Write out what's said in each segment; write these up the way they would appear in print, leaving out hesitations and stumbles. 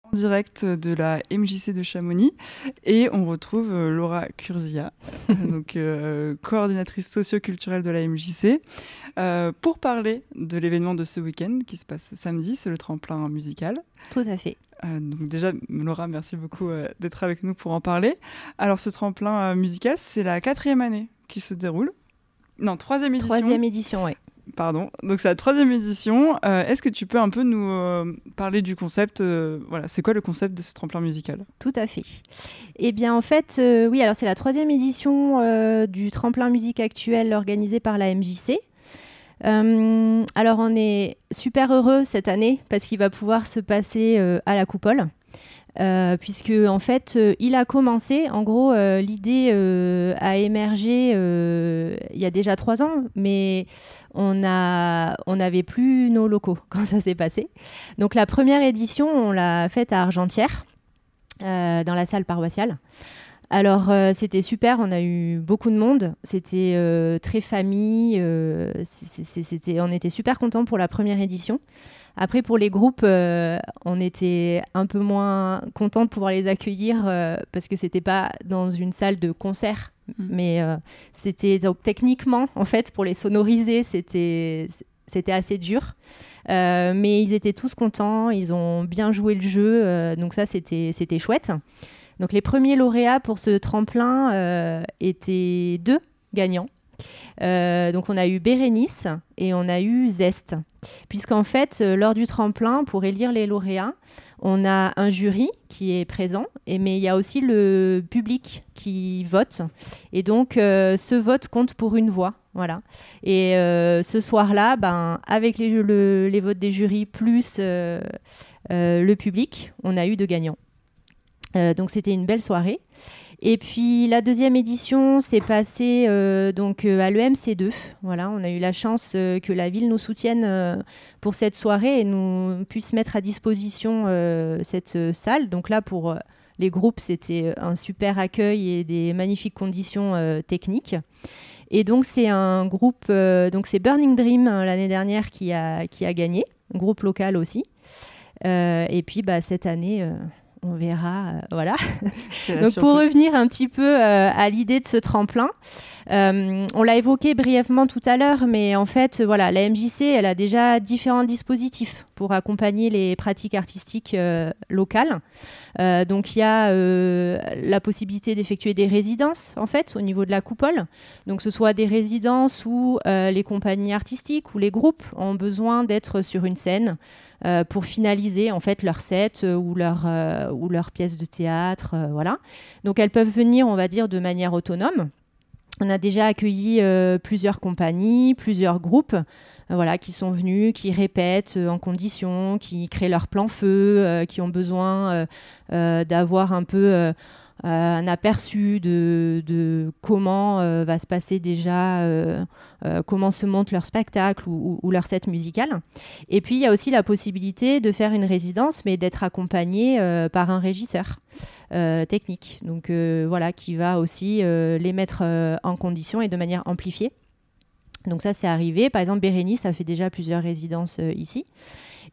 En direct de la MJC de Chamonix et on retrouve Laura Curzia, donc coordinatrice socio-culturelle de la MJC, pour parler de l'événement de ce week-end qui se passe samedi, c'est le tremplin musical. Tout à fait. Donc déjà, Laura, merci beaucoup d'être avec nous pour en parler. Alors ce tremplin musical, c'est la 4e année qui se déroule. Non, 3e édition. 3e édition, oui. Pardon, donc c'est la 3e édition. Est-ce que tu peux un peu nous parler du concept voilà, c'est quoi le concept de ce tremplin musical ? Tout à fait. Eh bien, en fait, oui, alors c'est la 3e édition du tremplin musique actuel organisé par la MJC. Alors, on est super heureux cette année parce qu'il va pouvoir se passer à la Coupole. Puisque en fait il a commencé, en gros l'idée a émergé il y a déjà 3 ans, mais on n'avait plus nos locaux quand ça s'est passé. Donc la première édition on l'a faite à Argentières, dans la salle paroissiale. Alors c'était super, on a eu beaucoup de monde, c'était très famille, on était super contents pour la première édition. Après pour les groupes, on était un peu moins contents de pouvoir les accueillir parce que c'était pas dans une salle de concert, mais c'était donc techniquement en fait pour les sonoriser c'était assez dur. Mais ils étaient tous contents, ils ont bien joué le jeu, donc ça c'était chouette. Donc les premiers lauréats pour ce tremplin étaient 2 gagnants. Donc on a eu Bérénice et on a eu Zest. Puisqu'en fait, lors du tremplin, pour élire les lauréats, on a un jury qui est présent, mais il y a aussi le public qui vote. Et donc ce vote compte pour une voix. Voilà. Et ce soir-là, avec les votes des jurys plus le public, on a eu 2 gagnants. Donc c'était une belle soirée. Et puis la 2e édition s'est passée donc à l'EMC2. Voilà, on a eu la chance que la ville nous soutienne pour cette soirée et nous puisse mettre à disposition cette salle. Donc là pour les groupes c'était un super accueil et des magnifiques conditions techniques. Et donc c'est un groupe, donc c'est Burning Dream l'année dernière qui a gagné, un groupe local aussi. Et puis cette année on verra, voilà. Donc pour revenir un petit peu à l'idée de ce tremplin, on l'a évoqué brièvement tout à l'heure, mais en fait, voilà, la MJC, elle a déjà différents dispositifs pour accompagner les pratiques artistiques locales. Donc il y a la possibilité d'effectuer des résidences, en fait, au niveau de la Coupole. Donc ce soit des résidences où les compagnies artistiques ou les groupes ont besoin d'être sur une scène pour finaliser en fait leur set ou leur pièce de théâtre, voilà. Donc elles peuvent venir, on va dire, de manière autonome. On a déjà accueilli plusieurs compagnies, plusieurs groupes, voilà, qui sont venus, qui répètent en conditions, qui créent leur plan feu, qui ont besoin d'avoir un peu un aperçu de comment va se passer déjà, comment se monte leur spectacle ou leur set musical. Et puis, il y a aussi la possibilité de faire une résidence, mais d'être accompagné par un régisseur technique. Donc, voilà, qui va aussi les mettre en condition et de manière amplifiée. Donc ça, c'est arrivé. Par exemple, Bérénice a fait déjà plusieurs résidences ici.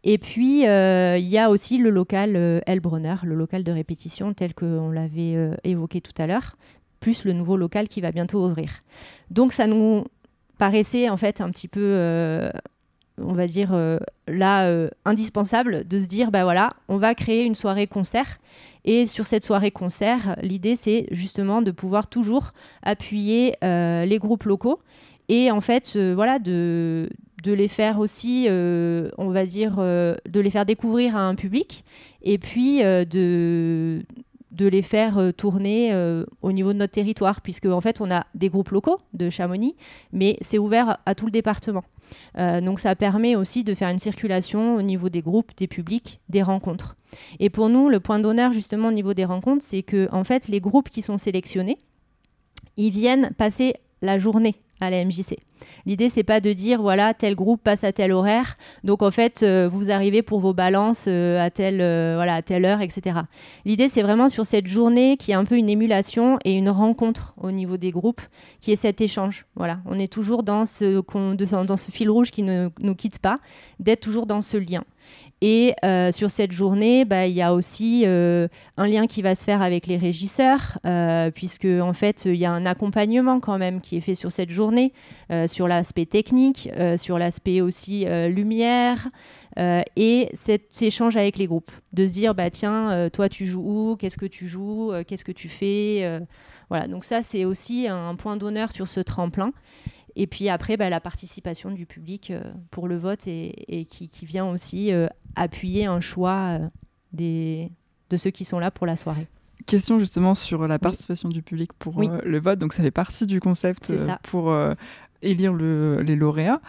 Et puis, il y a aussi le local Elbronner, le local de répétition tel qu'on l'avait évoqué tout à l'heure, plus le nouveau local qui va bientôt ouvrir. Donc, ça nous paraissait en fait un petit peu, on va dire, indispensable de se dire, voilà, on va créer une soirée concert. Et sur cette soirée concert, l'idée, c'est justement de pouvoir toujours appuyer les groupes locaux et en fait, voilà, de les faire aussi, on va dire, de les faire découvrir à un public et puis de les faire tourner au niveau de notre territoire, puisque en fait, on a des groupes locaux de Chamonix, mais c'est ouvert à tout le département. Donc ça permet aussi de faire une circulation au niveau des groupes, des publics, des rencontres. Et pour nous, le point d'honneur justement au niveau des rencontres, c'est que en fait, les groupes qui sont sélectionnés, ils viennent passer la journée à la MJC. L'idée, c'est pas de dire, voilà, tel groupe passe à tel horaire, donc en fait, vous arrivez pour vos balances à telle heure, etc. L'idée, c'est vraiment sur cette journée qui est un peu une émulation et une rencontre au niveau des groupes, qui est cet échange. Voilà, on est toujours dans ce fil rouge qui ne nous quitte pas, d'être toujours dans ce lien. Et sur cette journée, il y a aussi un lien qui va se faire avec les régisseurs, puisque en fait, il y a un accompagnement quand même qui est fait sur cette journée, sur l'aspect technique, sur l'aspect aussi lumière, et cet échange avec les groupes. De se dire, tiens, toi tu joues où, qu'est-ce que tu joues, qu'est-ce que tu fais, voilà. Donc ça, c'est aussi un point d'honneur sur ce tremplin. Et puis après, la participation du public pour le vote et qui vient aussi appuyer un choix de ceux qui sont là pour la soirée. Question justement sur la participation du public pour le vote. Donc ça fait partie du concept pour élire les lauréats.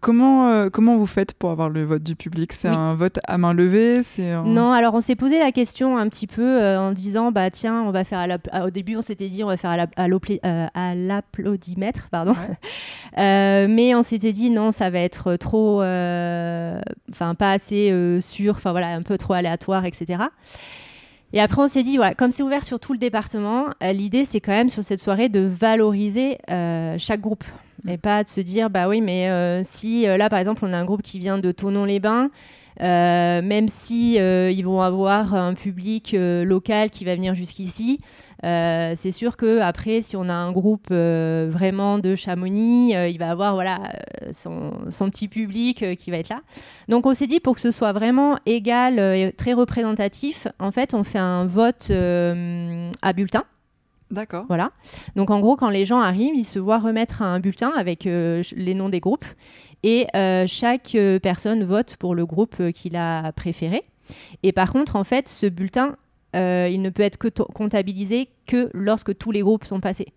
Comment vous faites pour avoir le vote du public ? C'est un vote à main levée ? Non, alors on s'est posé la question un petit peu en disant tiens, on va faire au début on s'était dit on va faire à l'applaudimètre, pardon. Ouais. Mais on s'était dit non, ça va être trop pas assez sûr, voilà, un peu trop aléatoire, etc. Et après, on s'est dit, comme c'est ouvert sur tout le département, l'idée, c'est quand même sur cette soirée de valoriser chaque groupe. Et pas de se dire, oui, mais si là, par exemple, on a un groupe qui vient de Thonon-les-Bains, même si ils vont avoir un public local qui va venir jusqu'ici, c'est sûr qu'après, si on a un groupe vraiment de Chamonix, il va avoir son petit public qui va être là. Donc on s'est dit, pour que ce soit vraiment égal et très représentatif, en fait, on fait un vote à bulletin. D'accord. Voilà. Donc en gros, quand les gens arrivent, ils se voient remettre un bulletin avec les noms des groupes. Et chaque personne vote pour le groupe qu'il a préféré. Et par contre, en fait, ce bulletin, il ne peut être comptabilisé que lorsque tous les groupes sont passés.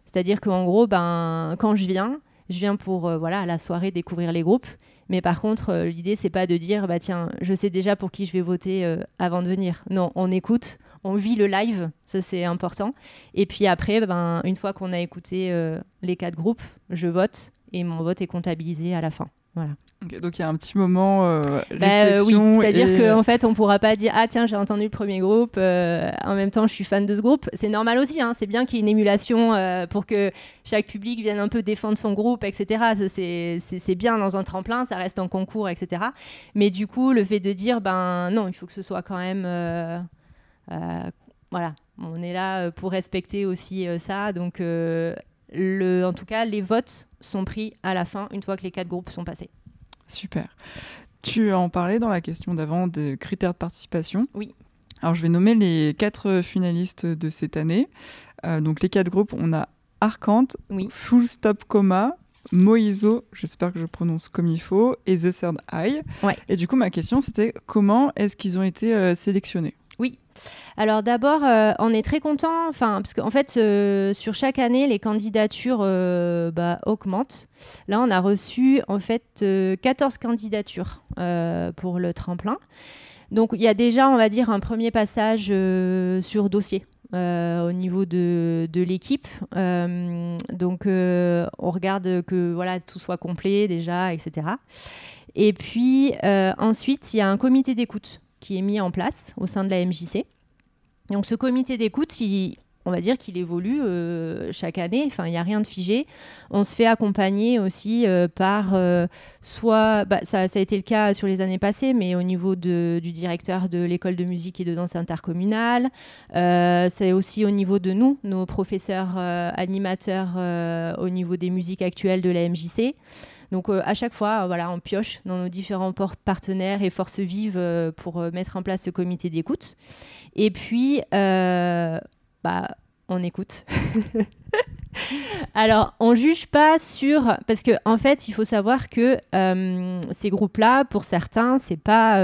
C'est-à-dire qu'en gros, quand je viens pour la soirée découvrir les groupes. Mais par contre, l'idée, c'est pas de dire tiens, je sais déjà pour qui je vais voter avant de venir. Non, on écoute, on vit le live, ça c'est important. Et puis après, une fois qu'on a écouté les 4 groupes, je vote et mon vote est comptabilisé à la fin. Voilà. Okay, donc il y a un petit moment réflexion. Oui, c'est-à-dire qu'en fait, on ne pourra pas dire « Ah tiens, j'ai entendu le premier groupe, en même temps, je suis fan de ce groupe ». C'est normal aussi, hein, c'est bien qu'il y ait une émulation pour que chaque public vienne un peu défendre son groupe, etc. Ça, c'est bien dans un tremplin, ça reste un concours, etc. Mais du coup, le fait de dire « non, il faut que ce soit quand même… voilà, on est là pour respecter aussi ça ». Donc, en tout cas, les votes sont pris à la fin, une fois que les 4 groupes sont passés. Super. Tu en parlais dans la question d'avant des critères de participation. Oui. Alors, je vais nommer les 4 finalistes de cette année. Donc, les 4 groupes, on a Arcante, Full Stop Coma, Moiso, j'espère que je prononce comme il faut, et The Third Eye. Ouais. Et du coup, ma question, c'était comment est-ce qu'ils ont été sélectionnés ? Oui. Alors d'abord, on est très content, parce qu'en fait, sur chaque année, les candidatures augmentent. Là, on a reçu en fait 14 candidatures pour le tremplin. Donc, il y a déjà, on va dire, un premier passage sur dossier au niveau de l'équipe. Donc, on regarde que tout soit complet déjà, etc. Et puis, ensuite, il y a un comité d'écoute qui est mis en place au sein de la MJC. Donc ce comité d'écoute, on va dire qu'il évolue chaque année, il n'y a rien de figé. On se fait accompagner aussi par soit, ça a été le cas sur les années passées, mais au niveau du directeur de l'école de musique et de danse intercommunale. C'est aussi au niveau de nous, nos professeurs animateurs au niveau des musiques actuelles de la MJC. Donc à chaque fois, on pioche dans nos différents partenaires et forces vives pour mettre en place ce comité d'écoute. Et puis, on écoute. Alors, on juge pas parce que en fait, il faut savoir que ces groupes-là, pour certains, c'est pas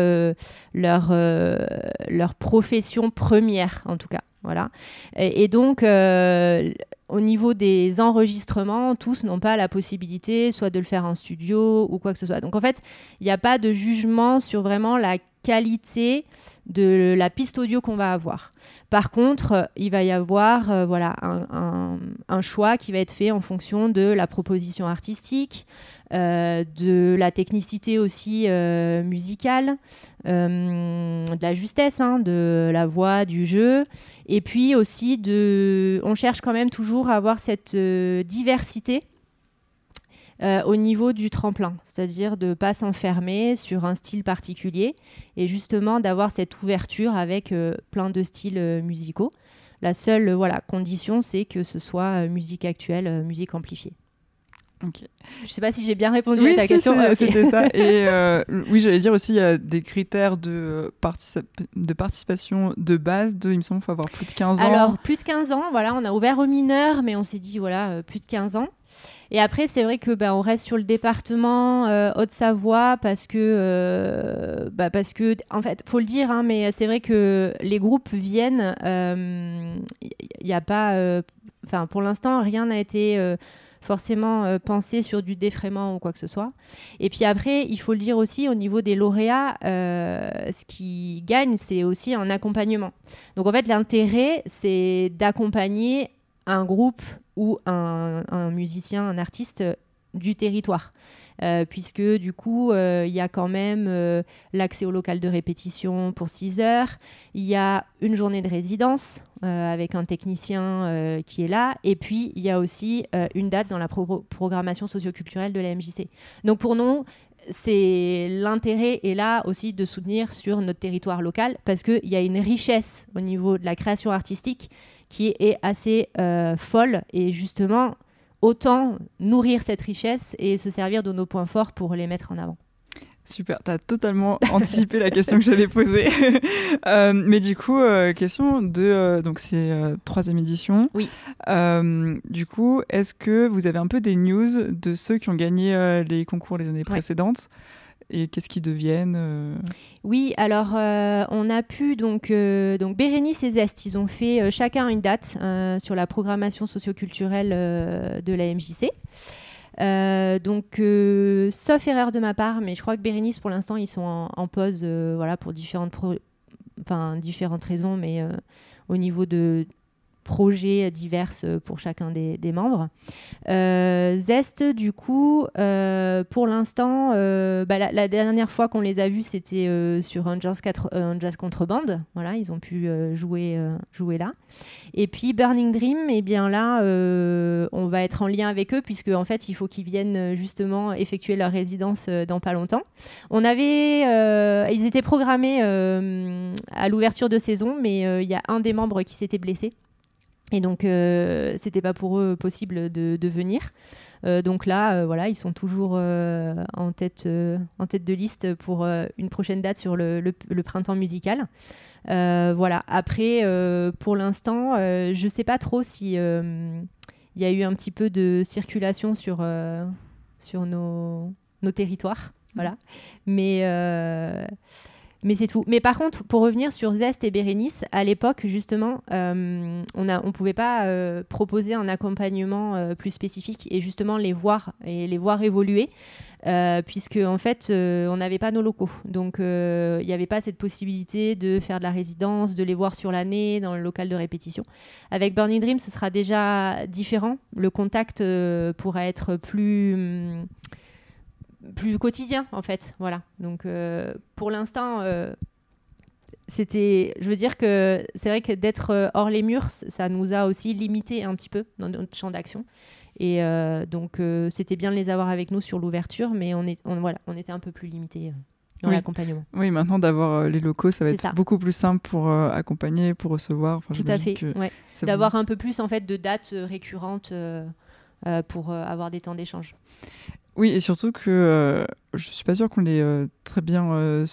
leur profession première, en tout cas. Voilà. Et donc, au niveau des enregistrements, tous n'ont pas la possibilité soit de le faire en studio ou quoi que ce soit. Donc, en fait, il n'y a pas de jugement sur vraiment la qualité de la piste audio qu'on va avoir. Par contre, il va y avoir un choix qui va être fait en fonction de la proposition artistique, de la technicité aussi musicale, de la justesse, de la voix, du jeu, et puis aussi on cherche quand même toujours à avoir cette diversité au niveau du tremplin, c'est-à-dire de ne pas s'enfermer sur un style particulier et justement d'avoir cette ouverture avec plein de styles musicaux. La seule condition, c'est que ce soit musique actuelle, musique amplifiée. Okay. Je ne sais pas si j'ai bien répondu à ta question. C'était ça. Et oui, j'allais dire aussi, il y a des critères de participation de base. Il me semble qu'il faut avoir plus de 15 ans. Alors, plus de 15 ans, voilà, on a ouvert aux mineurs, mais on s'est dit, plus de 15 ans. Et après, c'est vrai que on reste sur le département Haute-Savoie parce que, en fait, faut le dire, hein, mais c'est vrai que les groupes viennent. Il n'y a pas, pour l'instant, rien n'a été forcément pensé sur du défraiement ou quoi que ce soit. Et puis après, il faut le dire aussi, au niveau des lauréats, ce qui gagne, c'est aussi un accompagnement. Donc en fait, l'intérêt, c'est d'accompagner un groupe ou un musicien, un artiste du territoire. Puisque du coup, il y a quand même l'accès au local de répétition pour 6 heures, il y a une journée de résidence avec un technicien qui est là, et puis il y a aussi une date dans la programmation socioculturelle de la MJC. Donc pour nous, l'intérêt est là aussi de soutenir sur notre territoire local, parce qu'il y a une richesse au niveau de la création artistique qui est assez folle, et justement, autant nourrir cette richesse et se servir de nos points forts pour les mettre en avant. Super, tu as totalement anticipé la question que j'allais poser. Mais du coup, question de... donc c'est 3e édition. Oui. Du coup, est-ce que vous avez un peu des news de ceux qui ont gagné les concours les années précédentes ? Et qu'est-ce qu'ils deviennent Oui, alors on a pu, donc Bérénice et Zest, ils ont fait chacun une date sur la programmation socioculturelle de la MJC. Sauf erreur de ma part, mais je crois que Bérénice, pour l'instant, ils sont en pause pour différentes raisons, mais au niveau de projets divers pour chacun des membres. Zest, du coup, pour l'instant, la dernière fois qu'on les a vus, c'était sur un jazz contrebande. Voilà, ils ont pu jouer là. Et puis Burning Dream, eh bien là, on va être en lien avec eux, puisque en fait, il faut qu'ils viennent justement effectuer leur résidence dans pas longtemps. Ils étaient programmés à l'ouverture de saison, mais il y a un des membres qui s'était blessé. Et donc, c'était pas pour eux possible de venir. Donc là, ils sont toujours en tête de liste pour une prochaine date sur le printemps musical. Après, pour l'instant, je sais pas trop si y a eu un petit peu de circulation sur nos territoires. Voilà. Mais c'est tout. Mais par contre, pour revenir sur Zest et Bérénice, à l'époque, justement, on pouvait pas proposer un accompagnement plus spécifique et justement les voir évoluer, puisque en fait, on n'avait pas nos locaux. Donc, il n'y avait pas cette possibilité de faire de la résidence, de les voir sur l'année dans le local de répétition. Avec Burning Dream, ce sera déjà différent. Le contact pourra être plus quotidien, en fait. Voilà. Donc, pour l'instant, je veux dire que c'est vrai que d'être hors les murs, ça nous a aussi limité un petit peu dans notre champ d'action. Et donc, c'était bien de les avoir avec nous sur l'ouverture, mais on était un peu plus limité dans l'accompagnement. Oui, maintenant d'avoir les locaux, ça va être beaucoup plus simple pour accompagner, pour recevoir. Tout à fait. D'avoir un peu plus en fait de dates récurrentes pour avoir des temps d'échange. Oui, et surtout que je ne suis pas sûre qu'on l'ait très bien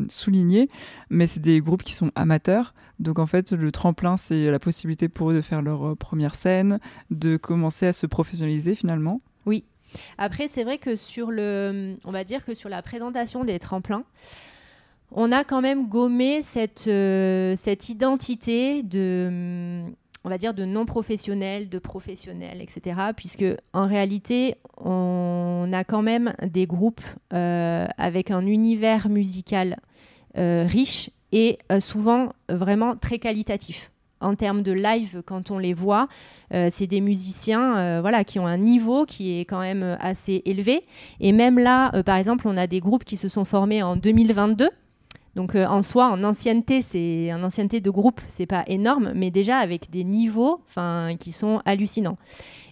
souligné, mais c'est des groupes qui sont amateurs. Donc en fait, le tremplin, c'est la possibilité pour eux de faire leur première scène, de commencer à se professionnaliser finalement. Oui. Après, c'est vrai que on va dire que sur la présentation des tremplins, on a quand même gommé cette identité on va dire de non-professionnels, de professionnels, etc. Puisque en réalité, on a quand même des groupes avec un univers musical riche et souvent vraiment très qualitatif. En termes de live, quand on les voit, c'est des musiciens qui ont un niveau qui est quand même assez élevé. Et même là, par exemple, on a des groupes qui se sont formés en 2022. Donc en soi, en ancienneté de groupe, c'est pas énorme, mais déjà avec des niveaux qui sont hallucinants.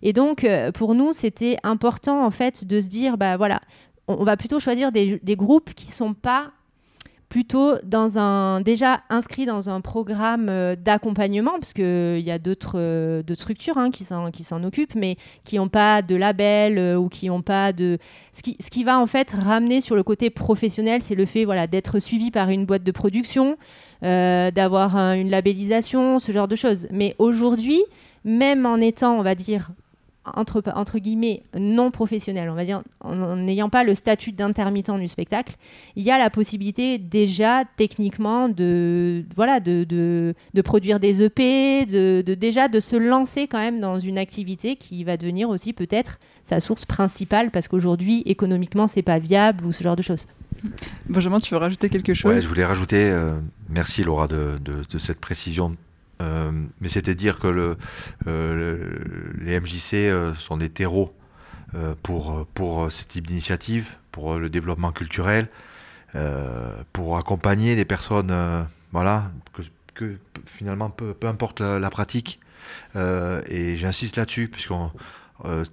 Et donc pour nous, c'était important en fait de se dire, bah voilà, on va plutôt choisir des groupes qui sont pas plutôt déjà inscrits dans un programme d'accompagnement, parce qu'il y a d'autres structures qui s'en occupent, mais qui n'ont pas de label ou qui n'ont pas de... Ce qui va en fait ramener sur le côté professionnel, c'est le fait d'être suivi par une boîte de production, d'avoir une labellisation, ce genre de choses. Mais aujourd'hui, même en étant, on va dire, entre guillemets non professionnel, on va dire, en n'ayant pas le statut d'intermittent du spectacle, il y a la possibilité déjà techniquement de produire des EP, déjà de se lancer quand même dans une activité qui va devenir aussi peut-être sa source principale, parce qu'aujourd'hui économiquement c'est pas viable ou ce genre de choses. Benjamin, tu veux rajouter quelque chose? Ouais, je voulais rajouter, merci Laura de cette précision. Mais c'était dire que les MJC sont des terreaux pour ce type d'initiative, pour le développement culturel, pour accompagner les personnes, que finalement peu importe la pratique. Et j'insiste là-dessus, puisqu'on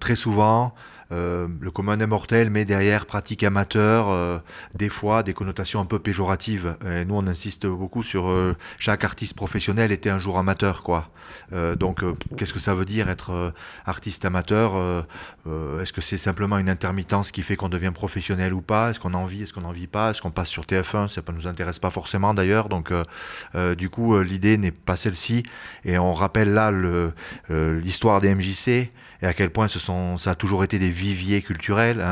très souvent le commun des mortels met derrière pratique amateur des fois des connotations un peu péjoratives. Et nous on insiste beaucoup sur chaque artiste professionnel était un jour amateur, quoi. Donc qu'est-ce que ça veut dire être artiste amateur? Est-ce que c'est simplement une intermittence qui fait qu'on devient professionnel ou pas? Est-ce qu'on en vit? Est-ce qu'on n'en vit pas? Est-ce qu'on passe sur TF1? Ça ne nous intéresse pas forcément d'ailleurs. Donc du coup l'idée n'est pas celle-ci, et on rappelle là l'histoire des MJC et à quel point ça a toujours été des viviers culturels.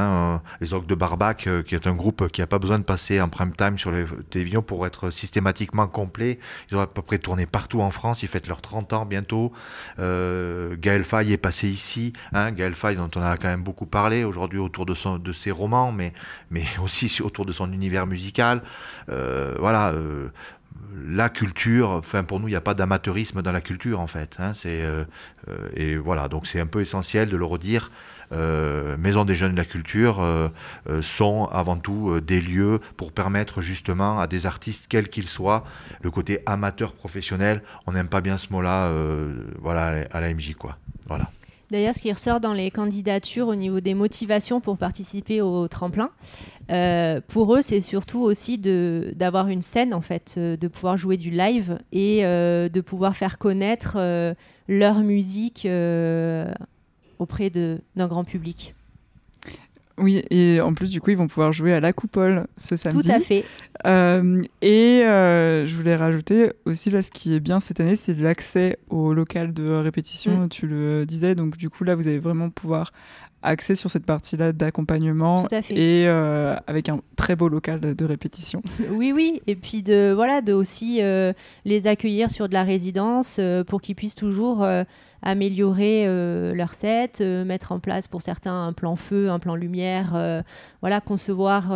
Les Orgues de Barbac, qui est un groupe qui n'a pas besoin de passer en prime time sur les télévisions pour être systématiquement complet. Ils ont à peu près tourné partout en France. Ils fêtent leurs 30 ans bientôt. Gaël Faye est passé ici. Gaël Faye, dont on a quand même beaucoup parlé aujourd'hui autour de ses romans, mais aussi autour de son univers musical. La culture, pour nous, il n'y a pas d'amateurisme dans la culture, en fait. Et voilà, donc c'est un peu essentiel de le redire. Maison des jeunes de la culture sont avant tout des lieux pour permettre justement à des artistes, quels qu'ils soient, le côté amateur professionnel, on n'aime pas bien ce mot-là, à la MJ, quoi. Voilà. D'ailleurs, ce qui ressort dans les candidatures au niveau des motivations pour participer au tremplin, pour eux, c'est surtout aussi d'avoir une scène, en fait, de pouvoir jouer du live et de pouvoir faire connaître leur musique auprès d'un grand public. Oui, et en plus, du coup, ils vont pouvoir jouer à la Coupole ce samedi. Tout à fait. Je voulais rajouter aussi, là, ce qui est bien cette année, c'est l'accès au local de répétition, tu le disais. Donc, du coup, là, vous allez vraiment pouvoir axer sur cette partie-là d'accompagnement et avec un très beau local de répétition. Oui. Et puis de aussi les accueillir sur de la résidence pour qu'ils puissent toujours améliorer leur set, mettre en place pour certains un plan feu, un plan lumière, concevoir,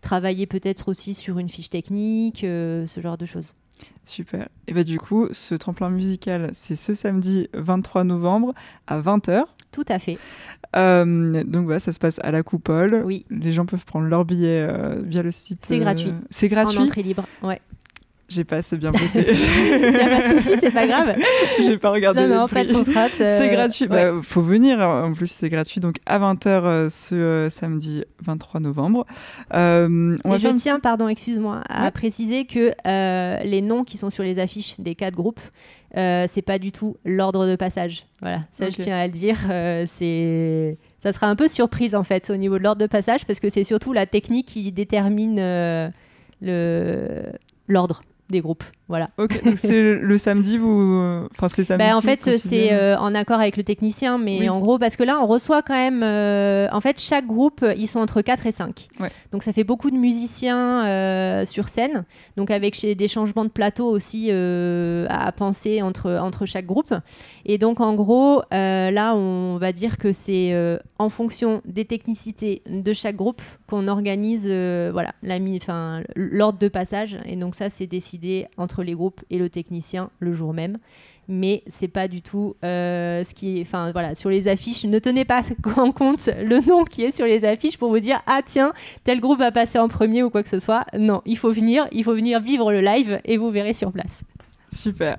travailler peut-être aussi sur une fiche technique, ce genre de choses. Super. Et du coup, ce tremplin musical, c'est ce samedi 23 novembre à 20h. Tout à fait. Donc ça se passe à la Coupole. Oui. Les gens peuvent prendre leur billet via le site. C'est gratuit. C'est gratuit. En entrée libre, ouais. J'ai pas assez bien bossé. Il n'y a pas de souci, c'est pas grave. J'ai pas regardé les prix. Pas de contrainte. C'est gratuit. Ouais. Faut venir. En plus, c'est gratuit. Donc à 20h ce samedi 23 novembre. Je tiens, excuse-moi, à préciser que les noms qui sont sur les affiches des 4 groupes, c'est pas du tout l'ordre de passage. Voilà, ça je tiens à le dire. Ça sera un peu surprise en fait au niveau de l'ordre de passage, parce que c'est surtout la technique qui détermine l'ordre des groupes, voilà. Ok, donc c'est le samedi, c'est samedi. En fait, c'est en accord avec le technicien, mais en gros, parce que là, on reçoit quand même, en fait, chaque groupe, ils sont entre 4 et 5. Ouais. Donc, ça fait beaucoup de musiciens sur scène, donc avec des changements de plateau aussi à penser entre chaque groupe. Et donc, en gros, là, on va dire que c'est en fonction des technicités de chaque groupe qu'on organise l'ordre de passage. Et donc ça, c'est décidé entre les groupes et le technicien le jour même. Mais c'est pas du tout ce qui est... Enfin, voilà, sur les affiches, ne tenez pas en compte le nom qui est sur les affiches pour vous dire « Ah tiens, tel groupe va passer en premier » ou quoi que ce soit. Non, il faut venir vivre le live et vous verrez sur place. Super.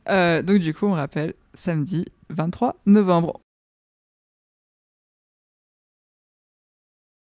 Donc du coup, on rappelle, samedi 23 novembre.